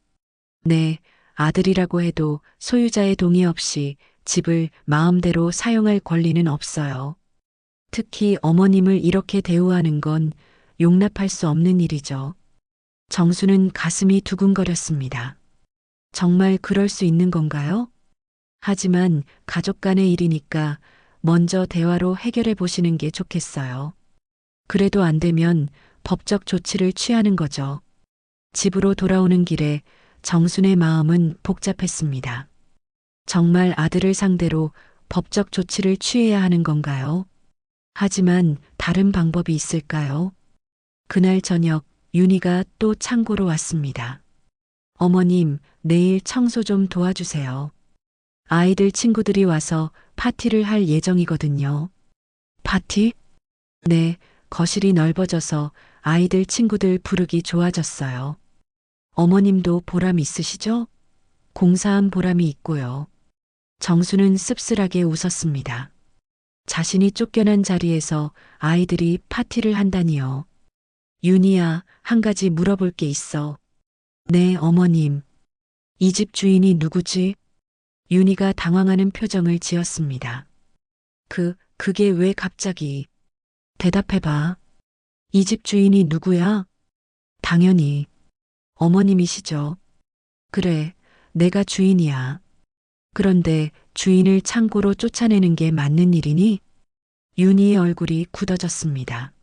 네, 아들이라고 해도 소유자의 동의 없이 집을 마음대로 사용할 권리는 없어요. 특히 어머님을 이렇게 대우하는 건 용납할 수 없는 일이죠. 정수는 가슴이 두근거렸습니다. 정말 그럴 수 있는 건가요? 하지만 가족 간의 일이니까 먼저 대화로 해결해 보시는 게 좋겠어요. 그래도 안 되면 법적 조치를 취하는 거죠. 집으로 돌아오는 길에 정순의 마음은 복잡했습니다. 정말 아들을 상대로 법적 조치를 취해야 하는 건가요? 하지만 다른 방법이 있을까요? 그날 저녁 윤희가 또 창고로 왔습니다. 어머님, 내일 청소 좀 도와주세요. 아이들 친구들이 와서 파티를 할 예정이거든요. 파티? 네, 거실이 넓어져서 아이들 친구들 부르기 좋아졌어요. 어머님도 보람 있으시죠? 공사한 보람이 있고요. 정수는 씁쓸하게 웃었습니다. 자신이 쫓겨난 자리에서 아이들이 파티를 한다니요. 윤희야, 한 가지 물어볼 게 있어. 네, 어머님. 이 집 주인이 누구지? 윤희가 당황하는 표정을 지었습니다. 그게 왜 갑자기? 대답해봐. 이 집 주인이 누구야? 당연히. 어머님이시죠. 그래, 내가 주인이야. 그런데 주인을 창고로 쫓아내는 게 맞는 일이니? 윤희의 얼굴이 굳어졌습니다.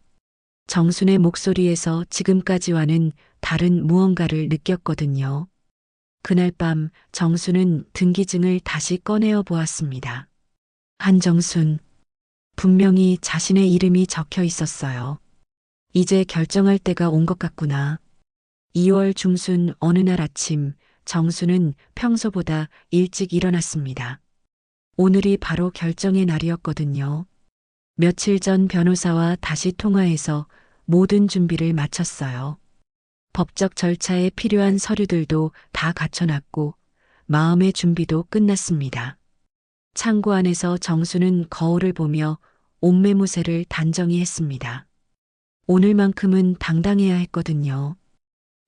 정순의 목소리에서 지금까지와는 다른 무언가를 느꼈거든요. 그날 밤 정순은 등기증을 다시 꺼내어 보았습니다. 한정순. 분명히 자신의 이름이 적혀 있었어요. 이제 결정할 때가 온 것 같구나. 2월 중순 어느 날 아침 정수는 평소보다 일찍 일어났습니다. 오늘이 바로 결정의 날이었거든요. 며칠 전 변호사와 다시 통화해서 모든 준비를 마쳤어요. 법적 절차에 필요한 서류들도 다 갖춰놨고 마음의 준비도 끝났습니다. 창고 안에서 정수는 거울을 보며 옷매무새를 단정히 했습니다. 오늘만큼은 당당해야 했거든요.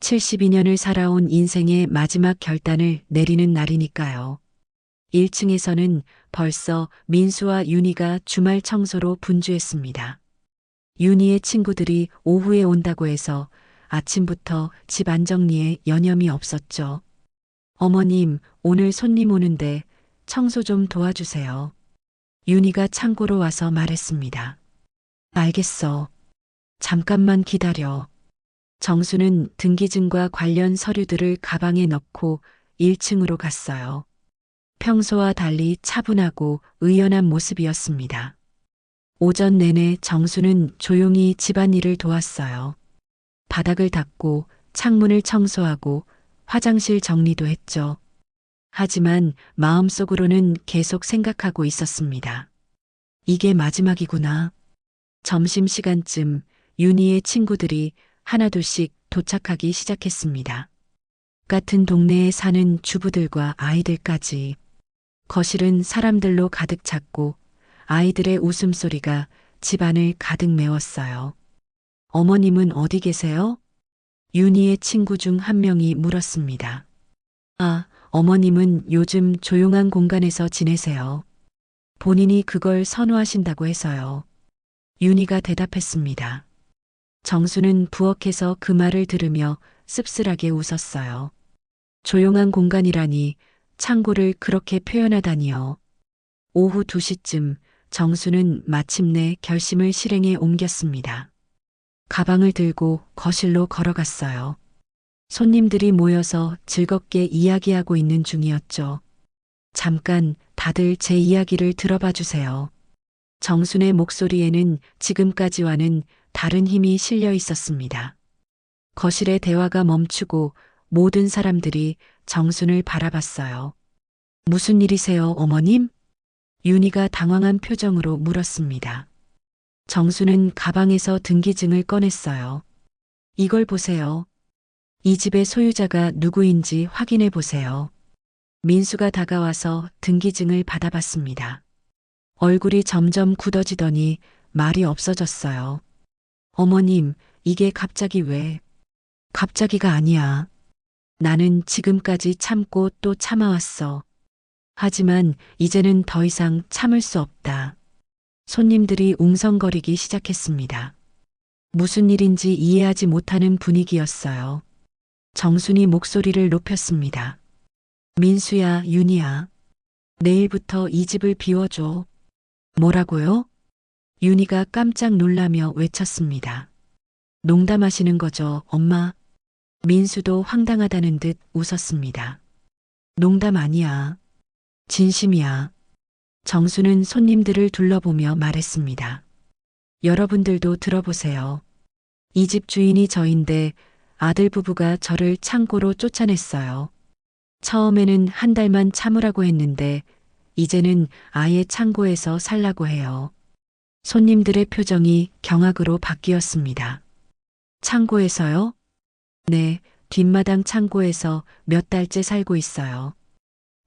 72년을 살아온 인생의 마지막 결단을 내리는 날이니까요. 1층에서는 벌써 민수와 윤희가 주말 청소로 분주했습니다. 윤희의 친구들이 오후에 온다고 해서 아침부터 집 안정리에 여념이 없었죠. 어머님, 오늘 손님 오는데 청소 좀 도와주세요. 윤희가 창고로 와서 말했습니다. 알겠어. 잠깐만 기다려. 정수는 등기증과 관련 서류들을 가방에 넣고 1층으로 갔어요. 평소와 달리 차분하고 의연한 모습이었습니다. 오전 내내 정수는 조용히 집안일을 도왔어요. 바닥을 닦고 창문을 청소하고 화장실 정리도 했죠. 하지만 마음속으로는 계속 생각하고 있었습니다. 이게 마지막이구나. 점심시간쯤 윤희의 친구들이 하나둘씩 도착하기 시작했습니다. 같은 동네에 사는 주부들과 아이들까지. 거실은 사람들로 가득 찼고 아이들의 웃음소리가 집안을 가득 메웠어요. 어머님은 어디 계세요? 윤희의 친구 중 한 명이 물었습니다. 아, 어머님은 요즘 조용한 공간에서 지내세요. 본인이 그걸 선호하신다고 해서요. 윤희가 대답했습니다. 정수는 부엌에서 그 말을 들으며 씁쓸하게 웃었어요. 조용한 공간이라니 창고를 그렇게 표현하다니요. 오후 2시쯤 정수는 마침내 결심을 실행에 옮겼습니다. 가방을 들고 거실로 걸어갔어요. 손님들이 모여서 즐겁게 이야기하고 있는 중이었죠. 잠깐 다들 제 이야기를 들어봐 주세요. 정순의 목소리에는 지금까지와는 다른 힘이 실려 있었습니다. 거실의 대화가 멈추고 모든 사람들이 정순을 바라봤어요. 무슨 일이세요, 어머님? 윤희가 당황한 표정으로 물었습니다. 정수는 가방에서 등기증을 꺼냈어요. 이걸 보세요. 이 집의 소유자가 누구인지 확인해 보세요. 민수가 다가와서 등기증을 받아봤습니다. 얼굴이 점점 굳어지더니 말이 없어졌어요. 어머님, 이게 갑자기 왜? 갑자기가 아니야. 나는 지금까지 참고 또 참아왔어. 하지만 이제는 더 이상 참을 수 없다. 손님들이 웅성거리기 시작했습니다. 무슨 일인지 이해하지 못하는 분위기였어요. 정순이 목소리를 높였습니다. 민수야, 윤희야. 내일부터 이 집을 비워줘. 뭐라고요? 윤희가 깜짝 놀라며 외쳤습니다. 농담하시는 거죠, 엄마? 민수도 황당하다는 듯 웃었습니다. 농담 아니야. 진심이야. 정수는 손님들을 둘러보며 말했습니다. 여러분들도 들어보세요. 이 집 주인이 저인데 아들 부부가 저를 창고로 쫓아냈어요. 처음에는 한 달만 참으라고 했는데 이제는 아예 창고에서 살라고 해요. 손님들의 표정이 경악으로 바뀌었습니다. 창고에서요? 네, 뒷마당 창고에서 몇 달째 살고 있어요.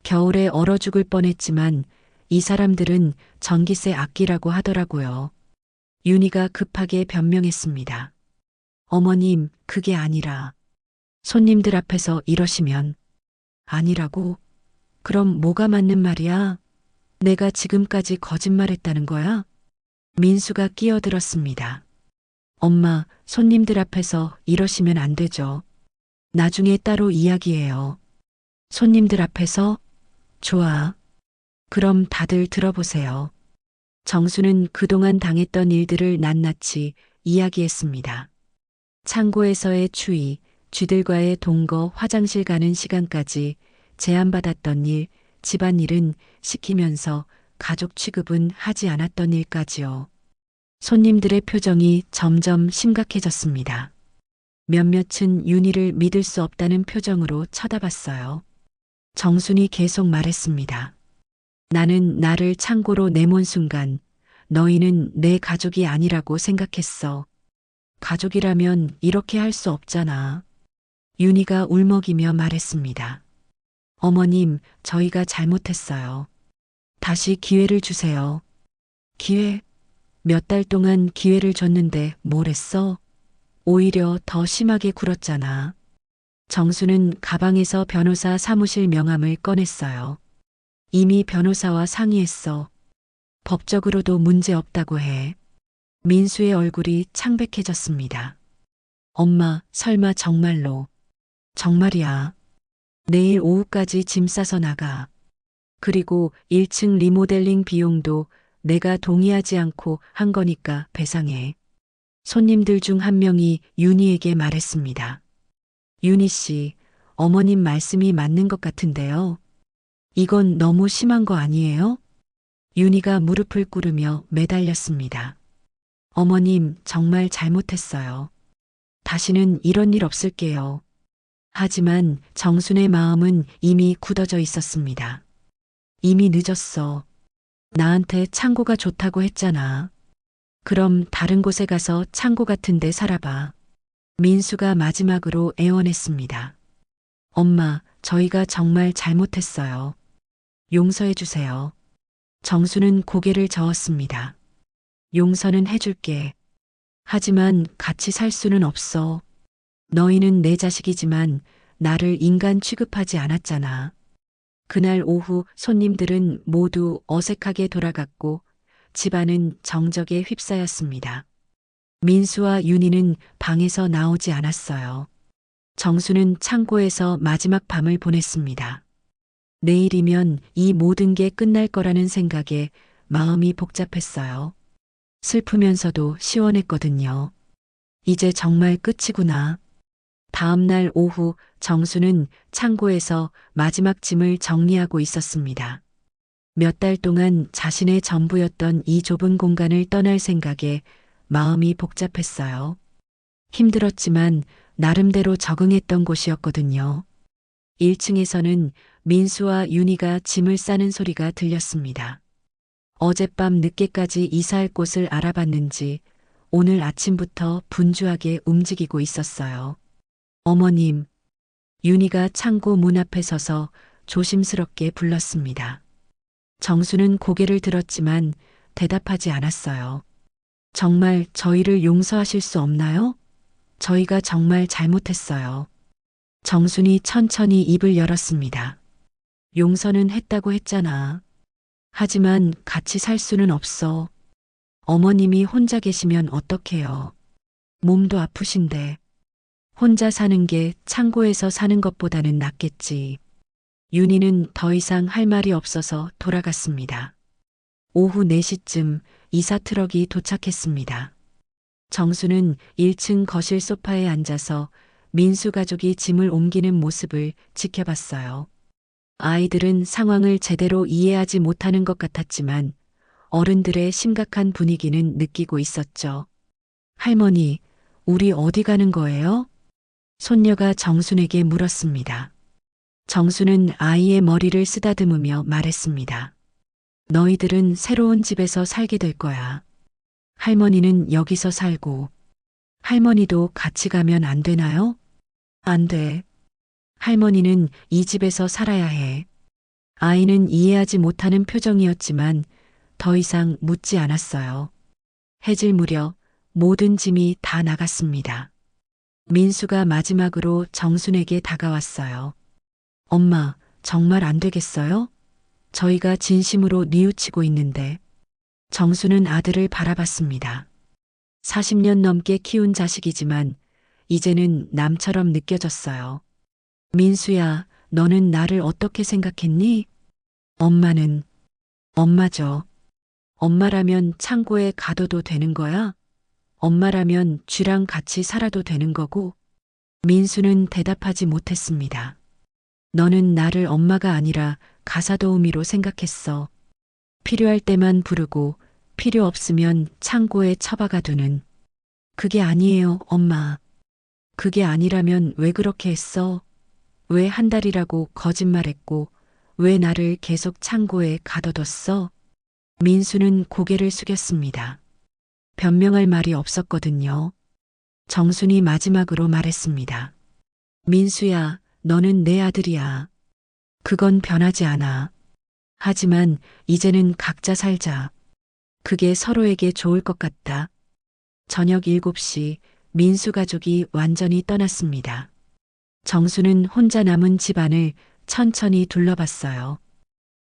겨울에 얼어 죽을 뻔했지만 이 사람들은 전기세 아끼라고 하더라고요. 윤희가 급하게 변명했습니다. 어머님, 그게 아니라. 손님들 앞에서 이러시면. 아니라고? 그럼 뭐가 맞는 말이야? 내가 지금까지 거짓말했다는 거야? 민수가 끼어들었습니다. 엄마, 손님들 앞에서 이러시면 안 되죠. 나중에 따로 이야기해요. 손님들 앞에서? 좋아. 그럼 다들 들어보세요. 정수는 그동안 당했던 일들을 낱낱이 이야기했습니다. 창고에서의 추위, 쥐들과의 동거, 화장실 가는 시간까지 제안받았던 일, 집안일은 시키면서 가족 취급은 하지 않았던 일까지요. 손님들의 표정이 점점 심각해졌습니다. 몇몇은 윤희를 믿을 수 없다는 표정으로 쳐다봤어요. 정순이 계속 말했습니다. 나는 나를 창고로 내몬 순간 너희는 내 가족이 아니라고 생각했어. 가족이라면 이렇게 할 수 없잖아. 윤희가 울먹이며 말했습니다. 어머님, 저희가 잘못했어요. 다시 기회를 주세요. 기회? 몇 달 동안 기회를 줬는데 뭘 했어? 오히려 더 심하게 굴었잖아. 정수는 가방에서 변호사 사무실 명함을 꺼냈어요. 이미 변호사와 상의했어. 법적으로도 문제 없다고 해. 민수의 얼굴이 창백해졌습니다. 엄마, 설마 정말로. 정말이야. 내일 오후까지 짐 싸서 나가. 그리고 1층 리모델링 비용도 내가 동의하지 않고 한 거니까 배상해. 손님들 중 한 명이 윤희에게 말했습니다. 윤희 씨, 어머님 말씀이 맞는 것 같은데요. 이건 너무 심한 거 아니에요? 윤희가 무릎을 꿇으며 매달렸습니다. 어머님, 정말 잘못했어요. 다시는 이런 일 없을게요. 하지만 정순의 마음은 이미 굳어져 있었습니다. 이미 늦었어. 나한테 창고가 좋다고 했잖아. 그럼 다른 곳에 가서 창고 같은 데 살아봐. 민수가 마지막으로 애원했습니다. 엄마, 저희가 정말 잘못했어요. 용서해 주세요. 정수는 고개를 저었습니다. 용서는 해줄게. 하지만 같이 살 수는 없어. 너희는 내 자식이지만 나를 인간 취급하지 않았잖아. 그날 오후 손님들은 모두 어색하게 돌아갔고 집안은 정적에 휩싸였습니다. 민수와 윤희는 방에서 나오지 않았어요. 정수는 창고에서 마지막 밤을 보냈습니다. 내일이면 이 모든 게 끝날 거라는 생각에 마음이 복잡했어요. 슬프면서도 시원했거든요. 이제 정말 끝이구나. 다음 날 오후 정수는 창고에서 마지막 짐을 정리하고 있었습니다. 몇 달 동안 자신의 전부였던 이 좁은 공간을 떠날 생각에 마음이 복잡했어요. 힘들었지만 나름대로 적응했던 곳이었거든요. 1층에서는 민수와 윤희가 짐을 싸는 소리가 들렸습니다. 어젯밤 늦게까지 이사할 곳을 알아봤는지 오늘 아침부터 분주하게 움직이고 있었어요. 어머님, 윤희가 창고 문 앞에 서서 조심스럽게 불렀습니다. 정수는 고개를 들었지만 대답하지 않았어요. 정말 저희를 용서하실 수 없나요? 저희가 정말 잘못했어요. 정순이 천천히 입을 열었습니다. 용서는 했다고 했잖아. 하지만 같이 살 수는 없어. 어머님이 혼자 계시면 어떡해요. 몸도 아프신데. 혼자 사는 게 창고에서 사는 것보다는 낫겠지. 윤희는 더 이상 할 말이 없어서 돌아갔습니다. 오후 4시쯤 이사 트럭이 도착했습니다. 정수는 1층 거실 소파에 앉아서 민수 가족이 짐을 옮기는 모습을 지켜봤어요. 아이들은 상황을 제대로 이해하지 못하는 것 같았지만 어른들의 심각한 분위기는 느끼고 있었죠. 할머니, 우리 어디 가는 거예요? 손녀가 정순에게 물었습니다. 정수는 아이의 머리를 쓰다듬으며 말했습니다. 너희들은 새로운 집에서 살게 될 거야. 할머니는 여기서 살고, 할머니도 같이 가면 안 되나요? 안 돼. 할머니는 이 집에서 살아야 해. 아이는 이해하지 못하는 표정이었지만 더 이상 묻지 않았어요. 해질 무렵 모든 짐이 다 나갔습니다. 민수가 마지막으로 정순에게 다가왔어요. 엄마, 정말 안 되겠어요? 저희가 진심으로 뉘우치고 있는데. 정수는 아들을 바라봤습니다. 40년 넘게 키운 자식이지만 이제는 남처럼 느껴졌어요. 민수야, 너는 나를 어떻게 생각했니? 엄마는 엄마죠. 엄마라면 창고에 가둬도 되는 거야? 엄마라면 쥐랑 같이 살아도 되는 거고? 민수는 대답하지 못했습니다. 너는 나를 엄마가 아니라 가사도우미로 생각했어. 필요할 때만 부르고 필요 없으면 창고에 처박아 두는. 그게 아니에요, 엄마. 그게 아니라면 왜 그렇게 했어? 왜 한 달이라고 거짓말했고 왜 나를 계속 창고에 가둬뒀어? 민수는 고개를 숙였습니다. 변명할 말이 없었거든요. 정순이 마지막으로 말했습니다. 민수야, 너는 내 아들이야. 그건 변하지 않아. 하지만 이제는 각자 살자. 그게 서로에게 좋을 것 같다. 저녁 7시 민수 가족이 완전히 떠났습니다. 정수는 혼자 남은 집안을 천천히 둘러봤어요.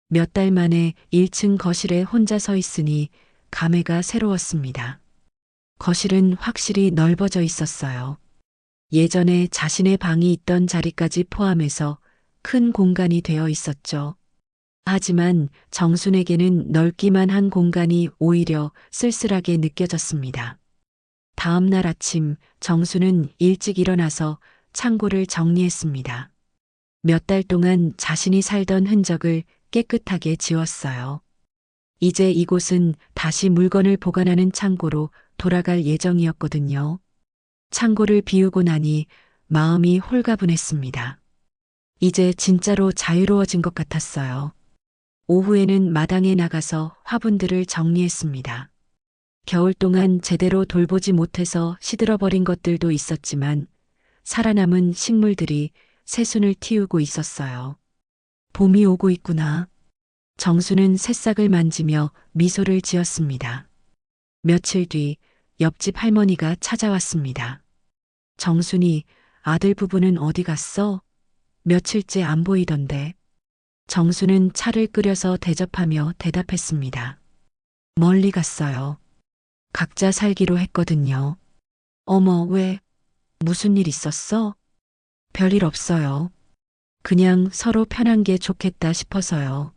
몇 달 만에 1층 거실에 혼자 서 있으니 감회가 새로웠습니다. 거실은 확실히 넓어져 있었어요. 예전에 자신의 방이 있던 자리까지 포함해서 큰 공간이 되어 있었죠. 하지만 정순에게는 넓기만 한 공간이 오히려 쓸쓸하게 느껴졌습니다. 다음 날 아침 정순은 일찍 일어나서 창고를 정리했습니다. 몇 달 동안 자신이 살던 흔적을 깨끗하게 지웠어요. 이제 이곳은 다시 물건을 보관하는 창고로 돌아갈 예정이었거든요. 창고를 비우고 나니 마음이 홀가분했습니다. 이제 진짜로 자유로워진 것 같았어요. 오후에는 마당에 나가서 화분들을 정리했습니다. 겨울 동안 제대로 돌보지 못해서 시들어버린 것들도 있었지만 살아남은 식물들이 새순을 틔우고 있었어요. 봄이 오고 있구나. 정수는 새싹을 만지며 미소를 지었습니다. 며칠 뒤 옆집 할머니가 찾아왔습니다. 정순이 아들 부부는 어디 갔어? 며칠째 안 보이던데. 정수는 차를 끓여서 대접하며 대답했습니다. 멀리 갔어요. 각자 살기로 했거든요. 어머, 왜? 무슨 일 있었어? 별일 없어요. 그냥 서로 편한 게 좋겠다 싶어서요.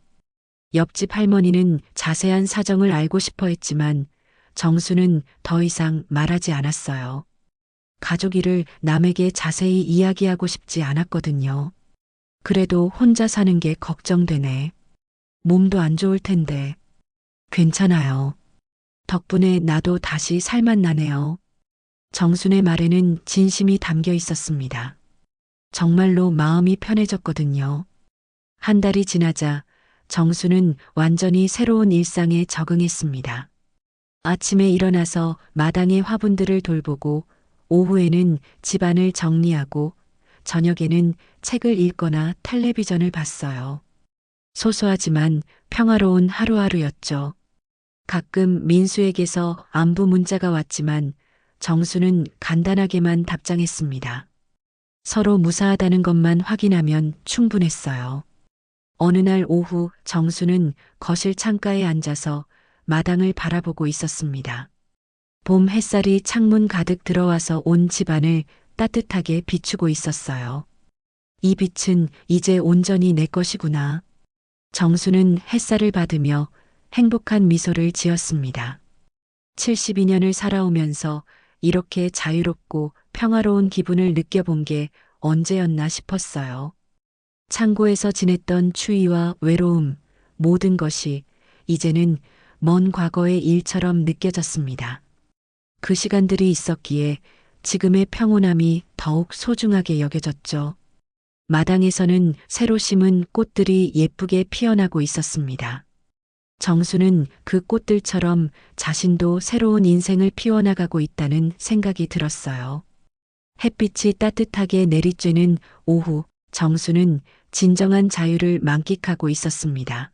옆집 할머니는 자세한 사정을 알고 싶어 했지만 정수는 더 이상 말하지 않았어요. 가족 일을 남에게 자세히 이야기하고 싶지 않았거든요. 그래도 혼자 사는 게 걱정되네. 몸도 안 좋을 텐데. 괜찮아요. 덕분에 나도 다시 살맛 나네요. 정순의 말에는 진심이 담겨 있었습니다. 정말로 마음이 편해졌거든요. 한 달이 지나자 정수는 완전히 새로운 일상에 적응했습니다. 아침에 일어나서 마당의 화분들을 돌보고 오후에는 집안을 정리하고 저녁에는 책을 읽거나 텔레비전을 봤어요. 소소하지만 평화로운 하루하루였죠. 가끔 민수에게서 안부 문자가 왔지만 정수는 간단하게만 답장했습니다. 서로 무사하다는 것만 확인하면 충분했어요. 어느 날 오후 정수는 거실 창가에 앉아서 마당을 바라보고 있었습니다. 봄 햇살이 창문 가득 들어와서 온 집안을 따뜻하게 비추고 있었어요. 이 빛은 이제 온전히 내 것이구나. 정수는 햇살을 받으며 행복한 미소를 지었습니다. 72년을 살아오면서 이렇게 자유롭고 평화로운 기분을 느껴본 게 언제였나 싶었어요. 창고에서 지냈던 추위와 외로움, 모든 것이 이제는 먼 과거의 일처럼 느껴졌습니다. 그 시간들이 있었기에 지금의 평온함이 더욱 소중하게 여겨졌죠. 마당에서는 새로 심은 꽃들이 예쁘게 피어나고 있었습니다. 정수는 그 꽃들처럼 자신도 새로운 인생을 피워나가고 있다는 생각이 들었어요. 햇빛이 따뜻하게 내리쬐는 오후, 정수는 진정한 자유를 만끽하고 있었습니다.